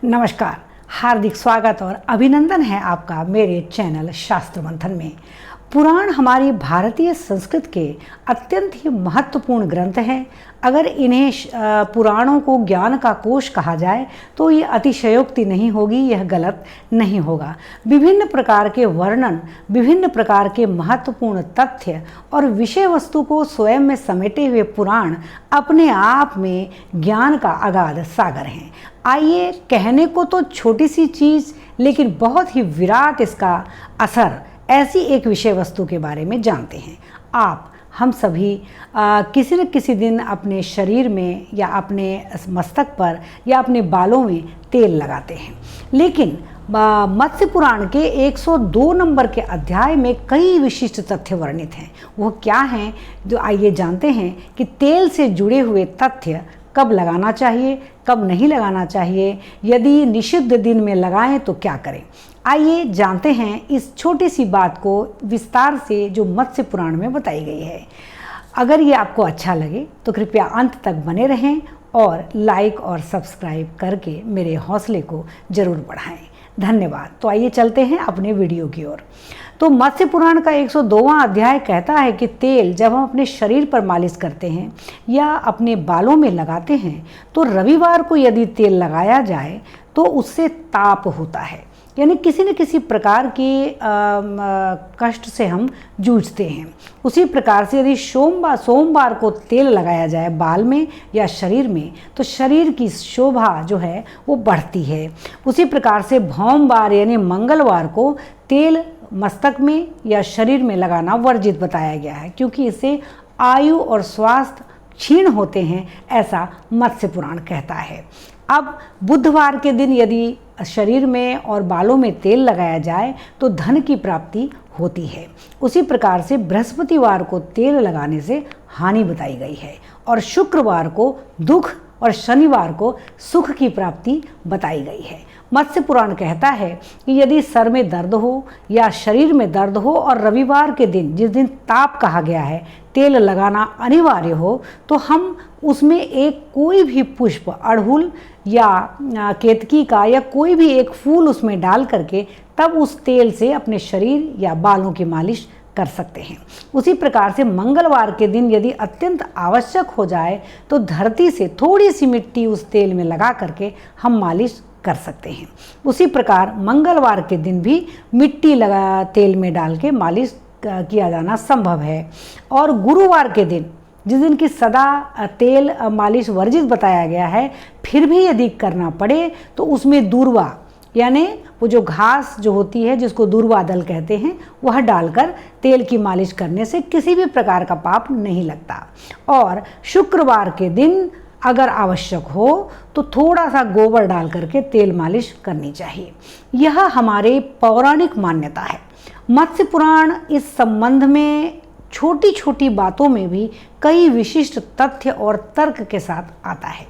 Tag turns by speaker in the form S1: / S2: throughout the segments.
S1: नमस्कार, हार्दिक स्वागत और अभिनंदन है आपका मेरे चैनल शास्त्र मंथन में। पुराण हमारी भारतीय संस्कृति के अत्यंत ही महत्वपूर्ण ग्रंथ हैं। अगर इन्हें पुराणों को ज्ञान का कोश कहा जाए तो ये अतिशयोक्ति नहीं होगी, यह गलत नहीं होगा। विभिन्न प्रकार के वर्णन, विभिन्न प्रकार के महत्वपूर्ण तथ्य और विषय वस्तु को स्वयं में समेटे हुए पुराण अपने आप में ज्ञान का अगाध सागर हैं। आइए, कहने को तो छोटी सी चीज़ लेकिन बहुत ही विराट इसका असर, ऐसी एक विषय वस्तु के बारे में जानते हैं। हम सभी किसी न किसी दिन अपने शरीर में या अपने मस्तक पर या अपने बालों में तेल लगाते हैं, लेकिन मत्स्य पुराण के 102 नंबर के अध्याय में कई विशिष्ट तथ्य वर्णित हैं। वो क्या हैं, जो आइए जानते हैं कि तेल से जुड़े हुए तथ्य कब लगाना चाहिए, कब नहीं लगाना चाहिए, यदि निषिद्ध दिन में लगाएं तो क्या करें। आइए जानते हैं इस छोटी सी बात को विस्तार से जो मत्स्य पुराण में बताई गई है। अगर ये आपको अच्छा लगे तो कृपया अंत तक बने रहें और लाइक और सब्सक्राइब करके मेरे हौसले को ज़रूर बढ़ाएं। धन्यवाद। तो आइए चलते हैं अपने वीडियो की ओर। तो मत्स्य पुराण का 102वां अध्याय कहता है कि तेल जब हम अपने शरीर पर मालिश करते हैं या अपने बालों में लगाते हैं तो रविवार को यदि तेल लगाया जाए तो उससे ताप होता है, यानी किसी न किसी प्रकार की कष्ट से हम जूझते हैं। उसी प्रकार से यदि सोमवार को तेल लगाया जाए बाल में या शरीर में तो शरीर की शोभा जो है वो बढ़ती है। उसी प्रकार से भौमवार यानी मंगलवार को तेल मस्तक में या शरीर में लगाना वर्जित बताया गया है, क्योंकि इससे आयु और स्वास्थ्य क्षीण होते हैं, ऐसा मत्स्य पुराण कहता है। अब बुधवार के दिन यदि शरीर में और बालों में तेल लगाया जाए तो धन की प्राप्ति होती है। उसी प्रकार से बृहस्पतिवार को तेल लगाने से हानि बताई गई है और शुक्रवार को दुख और शनिवार को सुख की प्राप्ति बताई गई है। मत्स्य पुराण कहता है कि यदि सर में दर्द हो या शरीर में दर्द हो और रविवार के दिन, जिस दिन ताप कहा गया है, तेल लगाना अनिवार्य हो तो हम उसमें एक कोई भी पुष्प, अड़हुल या केतकी का या कोई भी एक फूल उसमें डाल करके तब उस तेल से अपने शरीर या बालों की मालिश कर सकते हैं। उसी प्रकार से मंगलवार के दिन यदि अत्यंत आवश्यक हो जाए तो धरती से थोड़ी सी मिट्टी उस तेल में लगा करके हम मालिश कर सकते हैं। उसी प्रकार मंगलवार के दिन भी मिट्टी लगा तेल में डाल के मालिश किया जाना संभव है। और गुरुवार के दिन, जिस दिन की सदा तेल मालिश वर्जित बताया गया है, फिर भी यदि करना पड़े तो उसमें दूर्वा यानी वो जो घास जो होती है जिसको दूर्वा दल कहते हैं, वह डालकर तेल की मालिश करने से किसी भी प्रकार का पाप नहीं लगता। और शुक्रवार के दिन अगर आवश्यक हो तो थोड़ा सा गोबर डाल करके तेल मालिश करनी चाहिए। यह हमारे पौराणिक मान्यता है। मत्स्य पुराण इस संबंध में छोटी छोटी बातों में भी कई विशिष्ट तथ्य और तर्क के साथ आता है,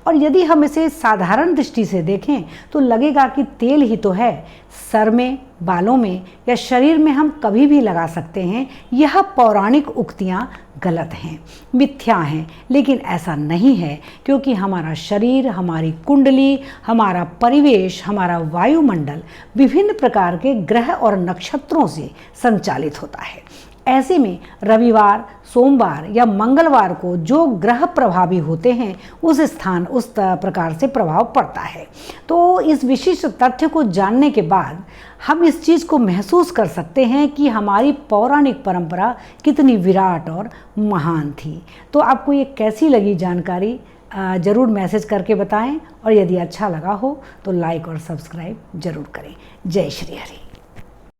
S1: और यदि हम इसे साधारण दृष्टि से देखें तो लगेगा कि तेल ही तो है, सर में, बालों में या शरीर में हम कभी भी लगा सकते हैं। यह पौराणिक उक्तियाँ गलत हैं, मिथ्या हैं, लेकिन ऐसा नहीं है, क्योंकि हमारा शरीर, हमारी कुंडली, हमारा परिवेश, हमारा वायुमंडल विभिन्न प्रकार के ग्रह और नक्षत्रों से संचालित होता है। ऐसे में रविवार, सोमवार या मंगलवार को जो ग्रह प्रभावी होते हैं उस स्थान उस प्रकार से प्रभाव पड़ता है। तो इस विशिष्ट तथ्य को जानने के बाद हम इस चीज़ को महसूस कर सकते हैं कि हमारी पौराणिक परंपरा कितनी विराट और महान थी। तो आपको ये कैसी लगी जानकारी ज़रूर मैसेज करके बताएं, और यदि अच्छा लगा हो तो लाइक और सब्सक्राइब ज़रूर करें। जय श्री हरि।